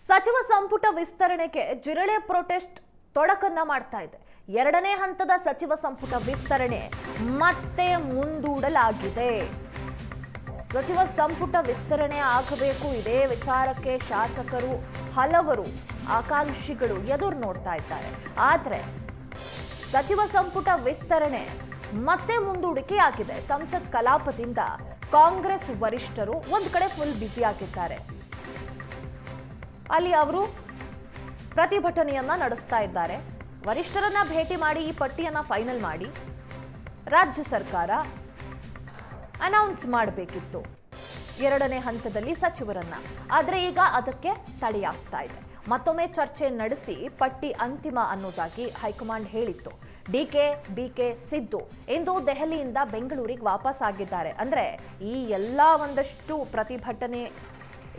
ಸಚಿವ ಸಂಪುಟ ವಿಸ್ತರಣೆಗೆ ಜಿರಳೆ ಪ್ರೊಟೆಸ್ಟ್ ತೊಡಕನ್ನ ಮಾಡ್ತಾ ಇದೆ. ಎರಡನೇ ಹಂತದ ಸಚಿವ ಸಂಪುಟ ವಿಸ್ತರಣೆ ಮತ್ತೆ ಮುಂದೂಡಲಾಗಿದೆ. ಸಚಿವ ಸಂಪುಟ ವಿಸ್ತರಣೆ ಆಗಬೇಕು, ಇದೇ ವಿಚಾರಕ್ಕೆ ಶಾಸಕರು ಹಲವರು ಆಕಾಂಕ್ಷಿಗಳು ಎದುರು ನೋಡ್ತಾ ಇದ್ದಾರೆ. ಆದ್ರೆ ಸಚಿವ ಸಂಪುಟ ವಿಸ್ತರಣೆ ಮತ್ತೆ ಮುಂದೂಡಿಕೆಯಾಗಿದೆ. ಸಂಸತ್ ಕಲಾಪದಿಂದ ಕಾಂಗ್ರೆಸ್ ವರಿಷ್ಠರು ಒಂದು ಕಡೆ ಫುಲ್ ಬ್ಯುಸಿ ಆಗಿದ್ದಾರೆ. ಅಲ್ಲಿ ಅವರು ಪ್ರತಿಭಟನೆಯನ್ನ ನಡೆಸ್ತಾ ಇದ್ದಾರೆ. ವರಿಷ್ಠರನ್ನ ಭೇಟಿ ಮಾಡಿ ಈ ಪಟ್ಟಿಯನ್ನ ಫೈನಲ್ ಮಾಡಿ ರಾಜ್ಯ ಸರ್ಕಾರ ಅನೌನ್ಸ್ ಮಾಡಬೇಕಿತ್ತು ಎರಡನೇ ಹಂತದಲ್ಲಿ ಸಚಿವರನ್ನ. ಆದ್ರೆ ಈಗ ಅದಕ್ಕೆ ತಡೆಯಾಗ್ತಾ ಇದೆ. ಮತ್ತೊಮ್ಮೆ ಚರ್ಚೆ ನಡೆಸಿ ಪಟ್ಟಿ ಅಂತಿಮ ಅನ್ನೋದಾಗಿ ಹೈಕಮಾಂಡ್ ಹೇಳಿತ್ತು. ಡಿಕೆ, ಬಿಕೆ, ಸಿದ್ದು ಇಂದು ದೆಹಲಿಯಿಂದ ಬೆಂಗಳೂರಿಗೆ ವಾಪಸ್ ಆಗಿದ್ದಾರೆ. ಅಂದ್ರೆ ಈ ಎಲ್ಲಾ ಒಂದಷ್ಟು ಪ್ರತಿಭಟನೆ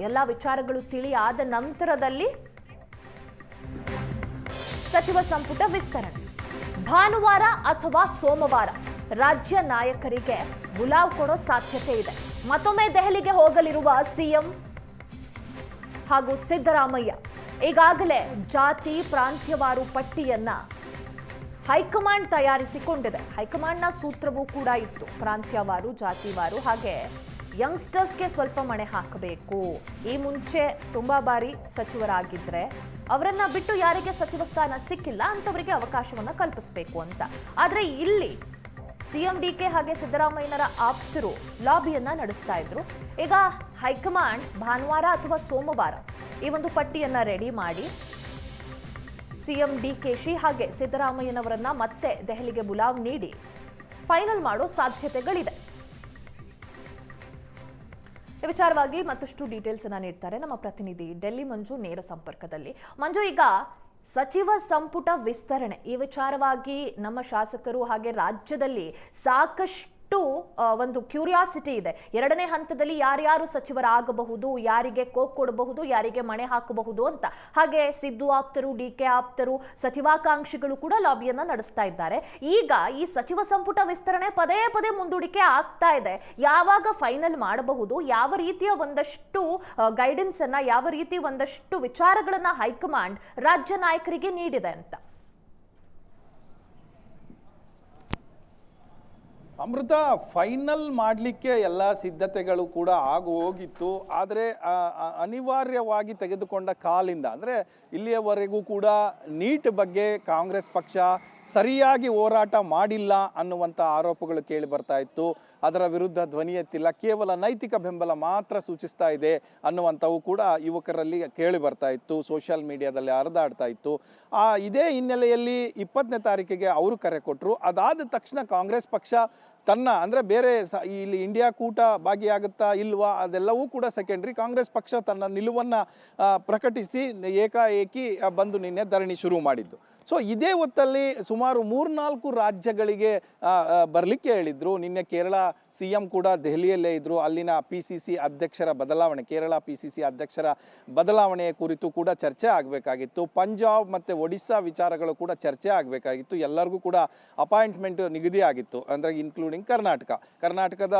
ಎಲ್ಲ ವಿಚಾರಗಳು ತಿಳಿಯಾದ ನಂತರದಲ್ಲಿ ಸಚಿವ ಸಂಪುಟ ವಿಸ್ತರಣೆ ಭಾನುವಾರ ಅಥವಾ ಸೋಮವಾರ ರಾಜ್ಯ ನಾಯಕರಿಗೆ ಬುಲಾವ್ ಕೊಡೋ ಸಾಧ್ಯತೆ ಇದೆ. ಮತ್ತೊಮ್ಮೆ ದೆಹಲಿಗೆ ಹೋಗಲಿರುವ ಸಿಎಂ ಹಾಗೂ ಸಿದ್ದರಾಮಯ್ಯ ಈಗಾಗಲೇ ಜಾತಿ ಪ್ರಾಂತ್ಯವಾರು ಪಟ್ಟಿಯನ್ನ ಹೈಕಮಾಂಡ್ ತಯಾರಿಸಿಕೊಂಡಿದೆ. ಹೈಕಮಾಂಡ್ನ ಸೂತ್ರವೂ ಕೂಡ ಇತ್ತು, ಪ್ರಾಂತ್ಯವಾರು, ಜಾತಿವಾರು, ಹಾಗೆ ಯಂಗ್ಸ್ಟರ್ಸ್ಗೆ ಸ್ವಲ್ಪ ಮಣೆ ಹಾಕಬೇಕು. ಈ ಮುಂಚೆ ತುಂಬಾ ಬಾರಿ ಸಚಿವರಾಗಿದ್ರೆ ಅವರನ್ನ ಬಿಟ್ಟು ಯಾರಿಗೆ ಸಚಿವ ಸ್ಥಾನ ಸಿಕ್ಕಿಲ್ಲ ಅಂತವರಿಗೆ ಅವಕಾಶವನ್ನ ಕಲ್ಪಿಸಬೇಕು ಅಂತ. ಆದ್ರೆ ಇಲ್ಲಿ ಸಿಎಂ ಡಿಕೆ ಹಾಗೆ ಸಿದ್ದರಾಮಯ್ಯನರ ಆಪ್ತರು ಲಾಬಿಯನ್ನ ನಡೆಸ್ತಾ ಇದ್ರು. ಈಗ ಹೈಕಮಾಂಡ್ ಭಾನುವಾರ ಅಥವಾ ಸೋಮವಾರ ಈ ಒಂದು ಪಟ್ಟಿಯನ್ನ ರೆಡಿ ಮಾಡಿ ಸಿಎಂ ಡಿಕೆಶಿ ಹಾಗೆ ಸಿದ್ದರಾಮಯ್ಯನವರನ್ನ ಮತ್ತೆ ದೆಹಲಿಗೆ ಬುಲಾವ್ ನೀಡಿ ಫೈನಲ್ ಮಾಡೋ ಸಾಧ್ಯತೆಗಳಿದೆ. ಈ ವಿಚಾರವಾಗಿ ಮತ್ತಷ್ಟು ಡೀಟೇಲ್ಸ್ ಅನ್ನ ನೀಡ್ತಾರೆ ನಮ್ಮ ಪ್ರತಿನಿಧಿ ಡೆಲ್ಲಿ ಮಂಜು ನೇರ ಸಂಪರ್ಕದಲ್ಲಿ. ಮಂಜು, ಈಗ ಸಚಿವ ಸಂಪುಟ ವಿಸ್ತರಣೆ ಈ ವಿಚಾರವಾಗಿ ನಮ್ಮ ಶಾಸಕರು ಹಾಗೆ ರಾಜ್ಯದಲ್ಲಿ ಸಾಕಷ್ಟು ಒಂದು ಕ್ಯೂರಿಯಾಸಿಟಿ ಇದೆ. ಎರಡನೇ ಹಂತದಲ್ಲಿ ಯಾರ್ಯಾರು ಸಚಿವರಾಗಬಹುದು, ಯಾರಿಗೆ ಕೋಕ್ ಕೊಡಬಹುದು, ಯಾರಿಗೆ ಮಣೆ ಹಾಕಬಹುದು ಅಂತ. ಹಾಗೆ ಸಿದ್ದು ಆಪ್ತರು, ಡಿಕೆ ಆಪ್ತರು, ಸಚಿವಾಕಾಂಕ್ಷಿಗಳು ಕೂಡ ಲಾಬಿಯನ್ನ ನಡೆಸ್ತಾ ಇದ್ದಾರೆ. ಈಗ ಈ ಸಚಿವ ಸಂಪುಟ ವಿಸ್ತರಣೆ ಪದೇ ಪದೇ ಮುಂದೂಡಿಕೆ ಆಗ್ತಾ ಇದೆ. ಯಾವಾಗ ಫೈನಲ್ ಮಾಡಬಹುದು, ಯಾವ ರೀತಿಯ ಒಂದಷ್ಟು ಗೈಡೆನ್ಸ್ ಅನ್ನ, ಯಾವ ರೀತಿ ಒಂದಷ್ಟು ವಿಚಾರಗಳನ್ನ ಹೈಕಮಾಂಡ್ ರಾಜ್ಯ ನಾಯಕರಿಗೆ ನೀಡಿದೆ ಅಂತ? ಅಮೃತ, ಫೈನಲ್ ಮಾಡಲಿಕ್ಕೆ ಎಲ್ಲ ಸಿದ್ಧತೆಗಳು ಕೂಡ ಆಗಿ ಹೋಗಿತ್ತು. ಆದರೆ ಅನಿವಾರ್ಯವಾಗಿ ತೆಗೆದುಕೊಂಡ ಕಾಲಿಂದ, ಅಂದರೆ ಇಲ್ಲಿಯವರೆಗೂ ಕೂಡ ನೀಟ್ ಬಗ್ಗೆ ಕಾಂಗ್ರೆಸ್ ಪಕ್ಷ ಸರಿಯಾಗಿ ಹೋರಾಟ ಮಾಡಿಲ್ಲ ಅನ್ನುವಂಥ ಆರೋಪಗಳು ಕೇಳಿ ಬರ್ತಾ ಇತ್ತು. ಅದರ ವಿರುದ್ಧ ಧ್ವನಿ ಎತ್ತಿಲ್ಲ, ಕೇವಲ ನೈತಿಕ ಬೆಂಬಲ ಮಾತ್ರ ಸೂಚಿಸ್ತಾ ಇದೆ ಅನ್ನುವಂಥವು ಕೂಡ ಯುವಕರಲ್ಲಿ ಕೇಳಿ ಬರ್ತಾ ಇತ್ತು, ಸೋಷಿಯಲ್ ಮೀಡಿಯಾದಲ್ಲಿ ಹರಿದಾಡ್ತಾ ಇತ್ತು. ಇದೇ ಹಿನ್ನೆಲೆಯಲ್ಲಿ 20ನೇ ತಾರೀಕಿಗೆ ಅವರು ಕರೆ ಕೊಟ್ಟರು. ಅದಾದ ತಕ್ಷಣ ಕಾಂಗ್ರೆಸ್ ಪಕ್ಷ ತನ್ನ, ಅಂದರೆ ಬೇರೆ ಇಲ್ಲಿ ಇಂಡಿಯಾ ಕೂಟ ಭಾಗಿಯಾಗುತ್ತಾ ಇಲ್ವಾ ಅದೆಲ್ಲವೂ ಕೂಡ ಸೆಕೆಂಡ್ರಿ. ಕಾಂಗ್ರೆಸ್ ಪಕ್ಷ ತನ್ನ ನಿಲುವನ್ನು ಪ್ರಕಟಿಸಿ ಏಕಾಏಕಿ ಬಂದು ನಿನ್ನೆ ಧರಣಿ ಶುರು ಮಾಡಿದ್ದು. ಸೊ ಇದೇ ಹೊತ್ತಲ್ಲಿ ಸುಮಾರು 3-4 ರಾಜ್ಯಗಳಿಗೆ ಬರಲಿಕ್ಕೆ ಹೇಳಿದ್ರು. ನಿನ್ನೆ ಕೇರಳ ಸಿಎಂ ಕೂಡ ದೆಹಲಿಯಲ್ಲೇ ಇದ್ರು. ಅಲ್ಲಿನ PCC ಅಧ್ಯಕ್ಷರ ಬದಲಾವಣೆ, ಕೇರಳ PCC ಅಧ್ಯಕ್ಷರ ಬದಲಾವಣೆಯ ಕುರಿತು ಕೂಡ ಚರ್ಚೆ ಆಗಬೇಕಾಗಿತ್ತು. ಪಂಜಾಬ್ ಮತ್ತು ಒಡಿಸ್ಸಾ ವಿಚಾರಗಳು ಕೂಡ ಚರ್ಚೆ ಆಗಬೇಕಾಗಿತ್ತು. ಎಲ್ಲರಿಗೂ ಕೂಡ ಅಪಾಯಿಂಟ್ಮೆಂಟ್ ನಿಗದಿ ಆಗಿತ್ತು, ಅಂದರೆ ಇನ್ಕ್ಲೂಡಿಂಗ್ ಕರ್ನಾಟಕದ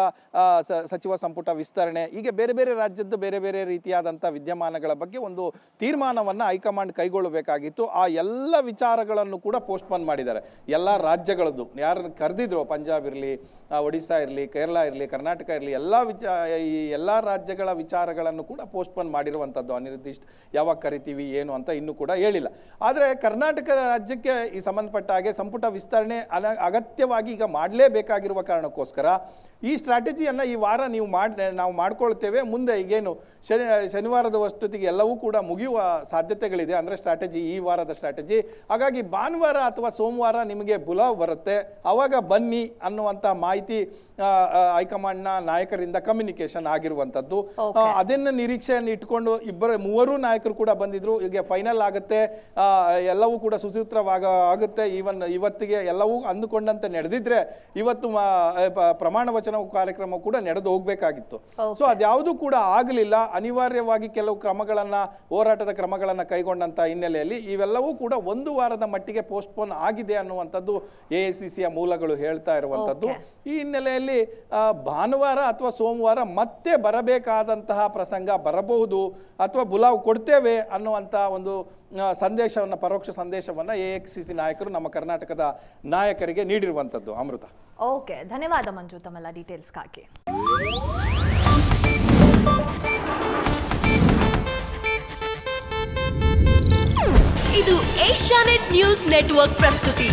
ಸಚಿವ ಸಂಪುಟ ವಿಸ್ತರಣೆ, ಹೀಗೆ ಬೇರೆ ಬೇರೆ ರಾಜ್ಯದ್ದು ಬೇರೆ ಬೇರೆ ರೀತಿಯಾದಂಥ ವಿದ್ಯಮಾನಗಳ ಬಗ್ಗೆ ಒಂದು ತೀರ್ಮಾನವನ್ನು ಹೈಕಮಾಂಡ್ ಕೈಗೊಳ್ಳಬೇಕಾಗಿತ್ತು. ಆ ಎಲ್ಲ ವಿಚಾರಗಳನ್ನು ಕೂಡ ಪೋಸ್ಟ್ಪೋನ್ ಮಾಡಿದ್ದಾರೆ. ಎಲ್ಲ ರಾಜ್ಯಗಳದ್ದು ಯಾರನ್ನು ಕರೆದಿದ್ರು, ಪಂಜಾಬ್ ಇರಲಿ, ಒಡಿಸ್ಸಾ ಇರಲಿ, ಕೇರಳ ಇರಲಿ, ಕರ್ನಾಟಕ ಇರಲಿ, ಈ ಎಲ್ಲ ರಾಜ್ಯಗಳ ವಿಚಾರಗಳನ್ನು ಕೂಡ ಪೋಸ್ಟ್ಪೋನ್ ಮಾಡಿರುವಂಥದ್ದು. ಅನಿರ್ದಿಷ್ಟ ಯಾವಾಗ ಕರಿತೀವಿ ಏನು ಅಂತ ಇನ್ನೂ ಕೂಡ ಹೇಳಿಲ್ಲ. ಆದರೆ ಕರ್ನಾಟಕ ರಾಜ್ಯಕ್ಕೆ ಈ ಸಂಬಂಧಪಟ್ಟ ಹಾಗೆ ಸಂಪುಟ ವಿಸ್ತರಣೆ ಅಗತ್ಯವಾಗಿ ಈಗ ಮಾಡಲೇಬೇಕಾಗಿರುವ ಕಾರಣಕ್ಕೋಸ್ಕರ ಈ ಸ್ಟ್ರಾಟಜಿಯನ್ನು ಈ ವಾರ ನಾವು ಮಾಡ್ಕೊಳ್ತೇವೆ. ಮುಂದೆ ಈಗೇನು ಶನಿವಾರದ ಅಷ್ಟೊತ್ತಿಗೆ ಎಲ್ಲವೂ ಕೂಡ ಮುಗಿಯುವ ಸಾಧ್ಯತೆಗಳಿದೆ, ಅಂದರೆ ಸ್ಟ್ರಾಟಜಿ, ಈ ವಾರದ ಸ್ಟ್ರಾಟಜಿ. ಹಾಗಾಗಿ ಭಾನುವಾರ ಅಥವಾ ಸೋಮವಾರ ನಿಮಗೆ ಬುಲಾವ್ ಬರುತ್ತೆ, ಅವಾಗ ಬನ್ನಿ ಅನ್ನುವಂಥ ಮಾಹಿತಿ ಹೈಕಮಾಂಡ್ನ ನಾಯಕರಿಂದ ಕಮ್ಯುನಿಕೇಶನ್ ಆಗಿರುವಂಥದ್ದು. ಅದನ್ನ ನಿರೀಕ್ಷೆಯನ್ನು ಇಟ್ಕೊಂಡು ಮೂವರು ನಾಯಕರು ಕೂಡ ಬಂದಿದ್ರು. ಈಗ ಫೈನಲ್ ಆಗುತ್ತೆ, ಎಲ್ಲವೂ ಕೂಡ ಆಗುತ್ತೆ. ಇವತ್ತಿಗೆ ಎಲ್ಲವೂ ಅಂದುಕೊಂಡಂತೆ ನಡೆದಿದ್ರೆ ಇವತ್ತು ಪ್ರಮಾಣ ವಚನ ಕಾರ್ಯಕ್ರಮ ಕೂಡ ನಡೆದು ಹೋಗ್ಬೇಕಾಗಿತ್ತು. ಸೊ ಅದ್ಯಾವುದೂ ಕೂಡ ಆಗಲಿಲ್ಲ. ಅನಿವಾರ್ಯವಾಗಿ ಕೆಲವು ಹೋರಾಟದ ಕ್ರಮಗಳನ್ನ ಕೈಗೊಂಡಂತ ಹಿನ್ನೆಲೆಯಲ್ಲಿ ಇವೆಲ್ಲವೂ ಕೂಡ 1 ವಾರದ ಮಟ್ಟಿಗೆ ಪೋಸ್ಟ್ಪೋನ್ ಆಗಿದೆ ಅನ್ನುವಂಥದ್ದು AICCಯ ಮೂಲಗಳು ಹೇಳ್ತಾ ಇರುವಂಥದ್ದು. ಈ ಹಿನ್ನೆಲೆಯಲ್ಲಿ ಭಾನುವಾರ ಅಥವಾ ಸೋಮವಾರ ಮತ್ತೆ ಬರಬೇಕಾದಂತಹ ಪ್ರಸಂಗ ಬರಬಹುದು ಅಥವಾ ಬುಲಾವ್ ಕೊಡ್ತೇವೆ ಅನ್ನುವಂಥ ಒಂದು ಸಂದೇಶವನ್ನು, ಪರೋಕ್ಷ ಸಂದೇಶವನ್ನು AXCC ನಾಯಕರು ನಮ್ಮ ಕರ್ನಾಟಕದ ನಾಯಕರಿಗೆ ನೀಡಿರುವಂಥದ್ದು. ಅಮೃತ. ಓಕೆ, ಧನ್ಯವಾದ ಮಂಜು ತಮ್ಮೆಲ್ಲ ಡೀಟೇಲ್ಸ್ಗಾಗಿ. ಇದು ಏಷ್ಯಾನೆಟ್ ನ್ಯೂಸ್ ನೆಟ್ವರ್ಕ್ ಪ್ರಸ್ತುತಿ.